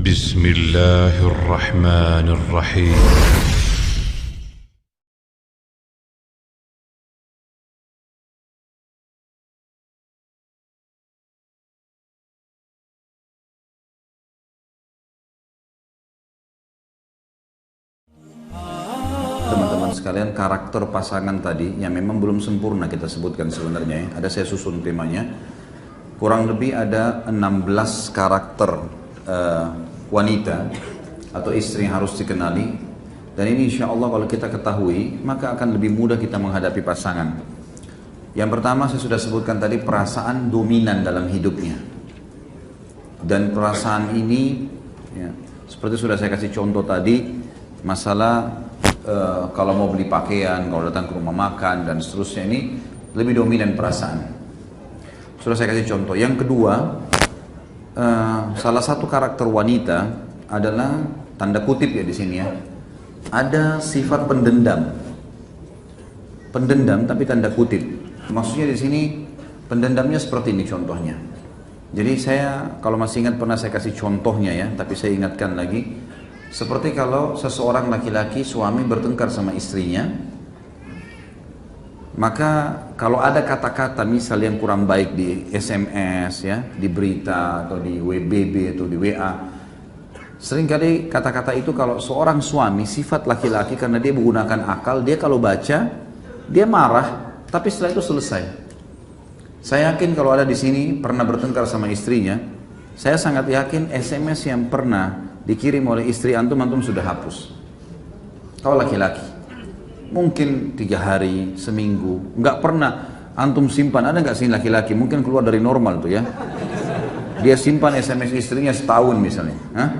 بسم الله الرحمن الرحيم. Teman-teman sekalian, karakter pasangan tadi yang memang belum sempurna kita sebutkan sebenarnya ya. Ada saya susun temanya. Kurang lebih ada 16 karakter wanita atau istri yang harus dikenali. Dan ini insya Allah kalau kita ketahui, maka akan lebih mudah kita menghadapi pasangan. Yang pertama saya sudah sebutkan tadi, perasaan dominan dalam hidupnya. Dan perasaan ini, ya, seperti sudah saya kasih contoh tadi, masalah kalau mau beli pakaian, kalau datang ke rumah makan dan seterusnya, ini lebih dominan perasaan. Sudah saya kasih contoh. Yang kedua, salah satu karakter wanita adalah tanda kutip ya di sini ya. Ada sifat pendendam. Pendendam tapi tanda kutip. Maksudnya di sini pendendamnya seperti ini contohnya. Jadi saya kalau masih ingat pernah saya kasih contohnya ya, tapi saya ingatkan lagi. Seperti kalau seseorang laki-laki suami bertengkar sama istrinya, maka kalau ada kata-kata misal yang kurang baik di SMS ya, di berita atau di WBB atau di WA, seringkali kata-kata itu kalau seorang suami sifat laki-laki karena dia menggunakan akal, dia kalau baca dia marah, tapi setelah itu selesai. Saya yakin kalau ada di sini pernah bertengkar sama istrinya, saya sangat yakin SMS yang pernah dikirim oleh istri antum sudah hapus. Kalau laki-laki mungkin 3 hari, seminggu, nggak pernah antum simpan. Ada nggak sih laki-laki mungkin keluar dari normal tuh ya, dia simpan SMS istrinya setahun misalnya. Hah?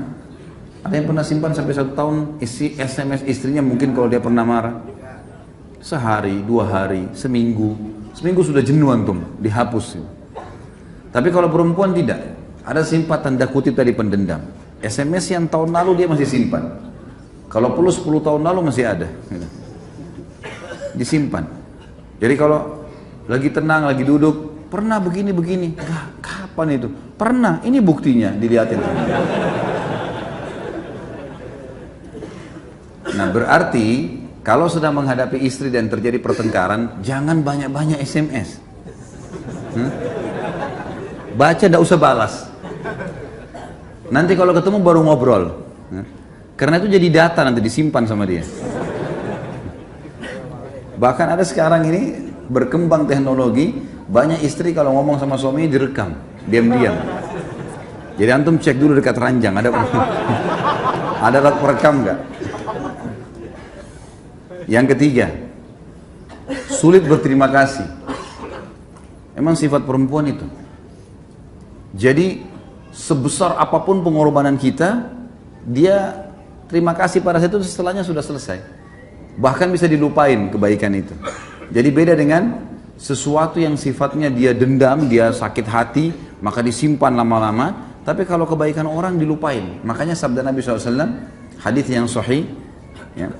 Ada yang pernah simpan sampai 1 tahun isi SMS istrinya? Mungkin kalau dia pernah marah sehari, 2 hari, seminggu sudah jenuh antum, dihapus. Tapi kalau perempuan tidak, ada simpan tanda kutip tadi pendendam. SMS yang tahun lalu dia masih simpan. Kalau perlu 10 tahun lalu masih ada. Disimpan. Jadi kalau lagi tenang, lagi duduk, pernah begini-begini. Kapan itu? Pernah, ini buktinya, dilihatin. Nah berarti, kalau sedang menghadapi istri dan terjadi pertengkaran, jangan banyak-banyak SMS. Baca, tidak usah balas. Nanti kalau ketemu baru ngobrol. Karena itu jadi data nanti disimpan sama dia. Bahkan ada sekarang ini berkembang teknologi, banyak istri kalau ngomong sama suaminya direkam, diam-diam. Jadi antum cek dulu dekat ranjang, ada alat perekam nggak? Yang ketiga, sulit berterima kasih. Emang sifat perempuan itu. Jadi sebesar apapun pengorbanan kita, dia terima kasih pada saat itu, setelahnya sudah selesai. Bahkan bisa dilupain kebaikan itu. Jadi beda dengan sesuatu yang sifatnya dia dendam, dia sakit hati, maka disimpan lama-lama. Tapi kalau kebaikan orang dilupain. Makanya sabda Nabi SAW, hadis yang sahih, ya,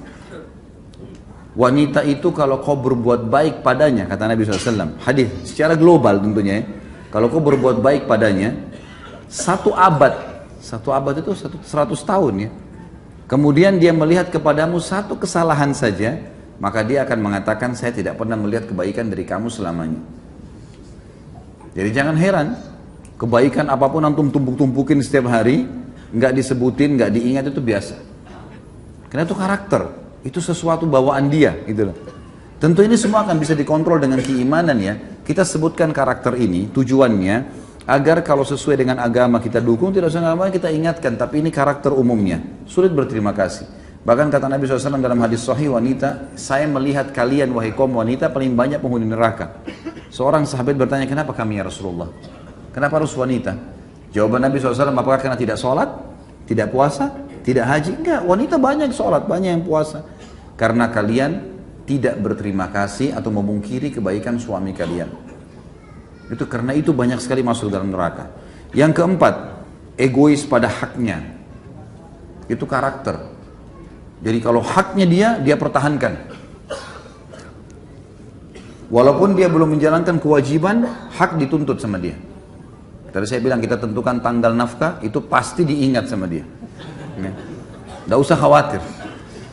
wanita itu kalau kau berbuat baik padanya, kata Nabi SAW, hadis secara global tentunya ya, kalau kau berbuat baik padanya 1 abad itu 100 tahun ya, kemudian dia melihat kepadamu 1 kesalahan saja, maka dia akan mengatakan, saya tidak pernah melihat kebaikan dari kamu selamanya. Jadi jangan heran, kebaikan apapun antum tumpuk-tumpukin setiap hari, nggak disebutin, nggak diingat, itu biasa. Karena itu karakter, itu sesuatu bawaan dia gitu loh. Tentu ini semua akan bisa dikontrol dengan keimanan ya. Kita sebutkan karakter ini tujuannya agar kalau sesuai dengan agama kita dukung, tidak usah agama kita ingatkan, tapi ini karakter umumnya. Sulit berterima kasih. Bahkan kata Nabi SAW dalam hadis sahih, wanita, saya melihat kalian wahai kaum wanita paling banyak penghuni neraka. Seorang sahabat bertanya, kenapa kami ya Rasulullah? Kenapa harus wanita? Jawaban Nabi SAW, apakah karena tidak sholat, tidak puasa, tidak haji? Enggak, wanita banyak sholat, banyak yang puasa. Karena kalian tidak berterima kasih atau memungkiri kebaikan suami kalian. Itu karena itu banyak sekali masuk dalam neraka. Yang keempat, egois pada haknya. Itu karakter. Jadi kalau haknya dia pertahankan. Walaupun dia belum menjalankan kewajiban, hak dituntut sama dia. Tadi saya bilang kita tentukan tanggal nafkah, itu pasti diingat sama dia. Nggak usah khawatir.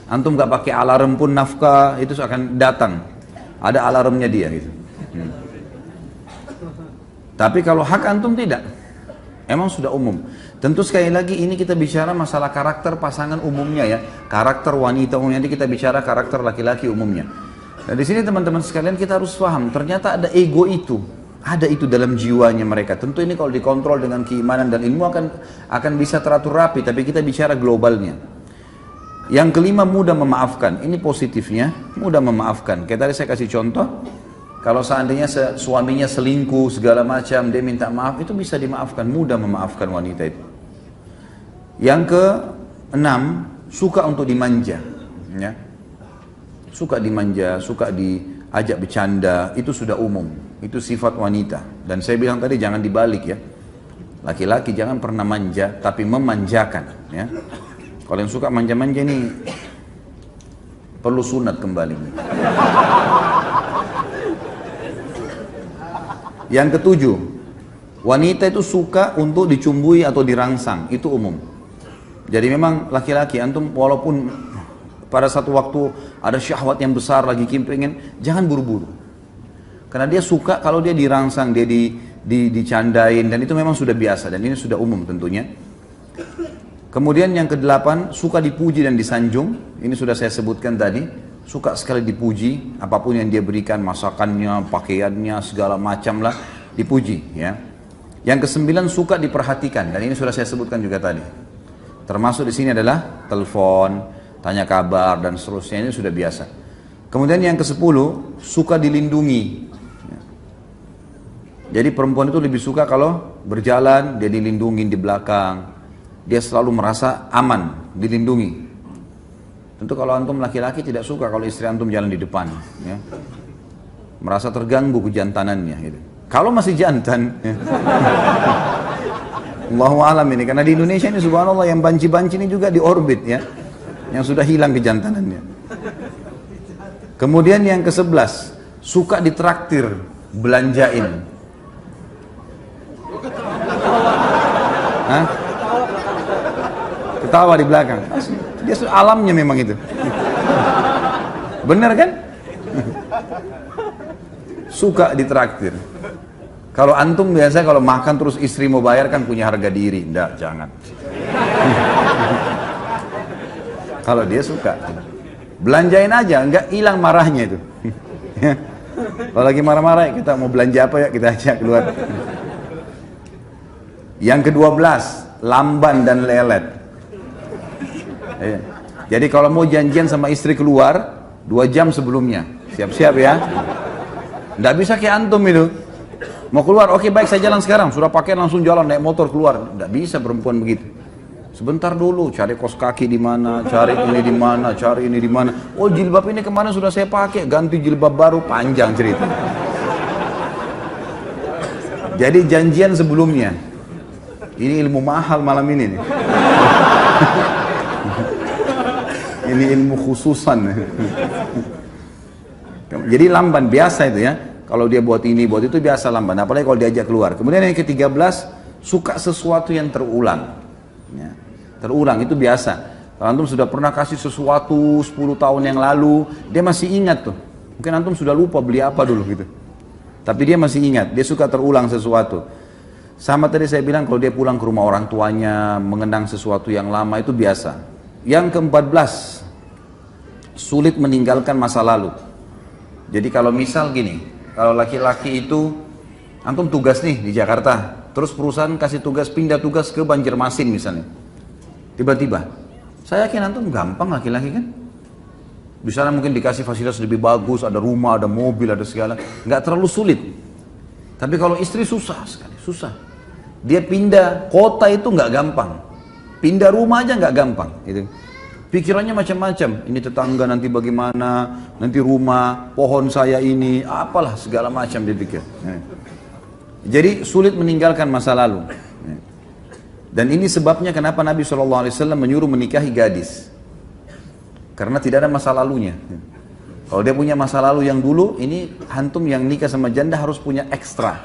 Antum nggak pakai alarm pun nafkah itu akan datang. Ada alarmnya dia gitu. Tapi kalau hak antum tidak, emang sudah umum. Tentu sekali lagi ini kita bicara masalah karakter pasangan umumnya ya, karakter wanita umumnya. Nanti kita bicara karakter laki-laki umumnya. Nah di sini teman-teman sekalian kita harus paham, ternyata ada ego itu, ada itu dalam jiwanya mereka. Tentu ini kalau dikontrol dengan keimanan dan ilmu akan bisa teratur rapi. Tapi kita bicara globalnya. Yang kelima, mudah memaafkan. Ini positifnya, mudah memaafkan. Kayak tadi saya kasih contoh. Kalau seandainya suaminya selingkuh segala macam, dia minta maaf, itu bisa dimaafkan, mudah memaafkan wanita itu. Yang keenam, suka untuk dimanja, ya. Suka dimanja, suka diajak bercanda, itu sudah umum, itu sifat wanita. Dan saya bilang tadi jangan dibalik ya, laki-laki jangan pernah manja, tapi memanjakan, ya. Kalau yang suka manja-manja ini perlu sunat kembali. Yang ketujuh, wanita itu suka untuk dicumbui atau dirangsang, itu umum. Jadi memang laki-laki, antum walaupun pada satu waktu ada syahwat yang besar lagi pengen, jangan buru-buru. Karena dia suka kalau dia dirangsang, dia dicandain, dan itu memang sudah biasa, dan ini sudah umum tentunya. Kemudian yang kedelapan, suka dipuji dan disanjung, ini sudah saya sebutkan tadi. Suka sekali dipuji, apapun yang dia berikan, masakannya, pakaiannya, segala macam lah, dipuji. Ya. Yang kesembilan, suka diperhatikan, dan ini sudah saya sebutkan juga tadi. Termasuk di sini adalah telepon, tanya kabar, dan seterusnya, ini sudah biasa. Kemudian yang kesepuluh, suka dilindungi. Ya. Jadi perempuan itu lebih suka kalau berjalan, dia dilindungi di belakang, dia selalu merasa aman, dilindungi. Tentu kalau antum laki-laki tidak suka kalau istri antum jalan di depan, ya. Merasa terganggu kejantanannya. Gitu. Kalau masih jantan, ya. Allahu alam ini, karena di Indonesia ini subhanallah yang banci-banci ini juga di orbit ya, yang sudah hilang kejantanannya. Kemudian yang ke-11, suka ditraktir, belanjain. Hah? Ketawa di belakang. Dia alamnya memang itu. Benar kan? Suka ditraktir. Kalau antum biasa kalau makan terus istri mau bayar kan punya harga diri. Enggak, jangan. Kalau dia suka. Belanjain aja, enggak hilang marahnya itu. Kalau lagi marah-marah kita mau belanja apa ya kita ajak keluar. Yang ke-12, lamban dan lelet. Jadi kalau mau janjian sama istri keluar 2 jam sebelumnya, siap-siap ya. Nggak bisa kayak antum itu. Mau keluar, oke baik saya jalan sekarang. Sudah pakai langsung jalan naik motor keluar. Nggak bisa perempuan begitu. Sebentar dulu, cari kos kaki di mana, cari ini di mana, cari ini di mana. Oh jilbab ini kemarin sudah saya pakai, ganti jilbab baru, panjang cerita. Jadi janjian sebelumnya. Ini ilmu mahal malam ini nih. Ini ilmu khususan. Jadi lamban biasa itu ya. Kalau dia buat ini, buat itu biasa lamban. Apalagi kalau diajak keluar. Kemudian yang ke-13, suka sesuatu yang terulang. Ya. Terulang itu biasa. Kalau antum sudah pernah kasih sesuatu 10 tahun yang lalu, dia masih ingat tuh. Mungkin antum sudah lupa beli apa dulu gitu. Tapi dia masih ingat, dia suka terulang sesuatu. Sama tadi saya bilang kalau dia pulang ke rumah orang tuanya, mengenang sesuatu yang lama itu biasa. Yang ke-14, sulit meninggalkan masa lalu. Jadi kalau misal gini, kalau laki-laki itu, antum tugas nih di Jakarta, terus perusahaan kasih tugas, pindah tugas ke Banjarmasin misalnya. Tiba-tiba, saya yakin antum gampang laki-laki kan? Di sana mungkin dikasih fasilitas lebih bagus, ada rumah, ada mobil, ada segala. Nggak terlalu sulit. Tapi kalau istri susah sekali, susah. Dia pindah kota itu nggak gampang. Pindah rumah aja nggak gampang. Gitu. Pikirannya macam-macam. Ini tetangga nanti bagaimana, nanti rumah, pohon saya ini, apalah segala macam dia pikir. Jadi sulit meninggalkan masa lalu. Dan ini sebabnya kenapa Nabi SAW menyuruh menikahi gadis. Karena tidak ada masa lalunya. Kalau dia punya masa lalu yang dulu, ini hantum yang nikah sama janda harus punya ekstra.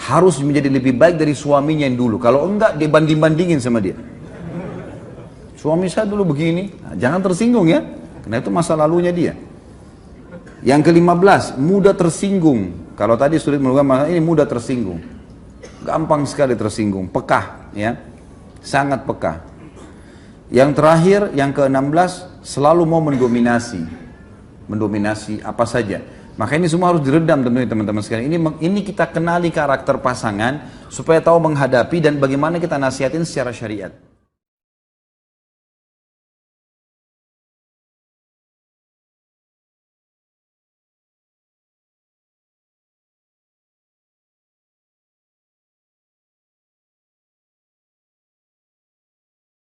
harus menjadi lebih baik dari suaminya yang dulu. Kalau enggak, dia banding-bandingin sama dia. Suami saya dulu begini, nah, jangan tersinggung ya, karena itu masa lalunya dia. Yang ke-15, mudah tersinggung. Kalau tadi sulit melakukan masalah, ini mudah tersinggung. Gampang sekali tersinggung, pekah ya, sangat pekah. Yang terakhir, yang ke-16, selalu mau mendominasi apa saja. Maka ini semua harus diredam tentunya teman-teman sekalian. Ini kita kenali karakter pasangan supaya tahu menghadapi dan bagaimana kita nasihatin secara syariat.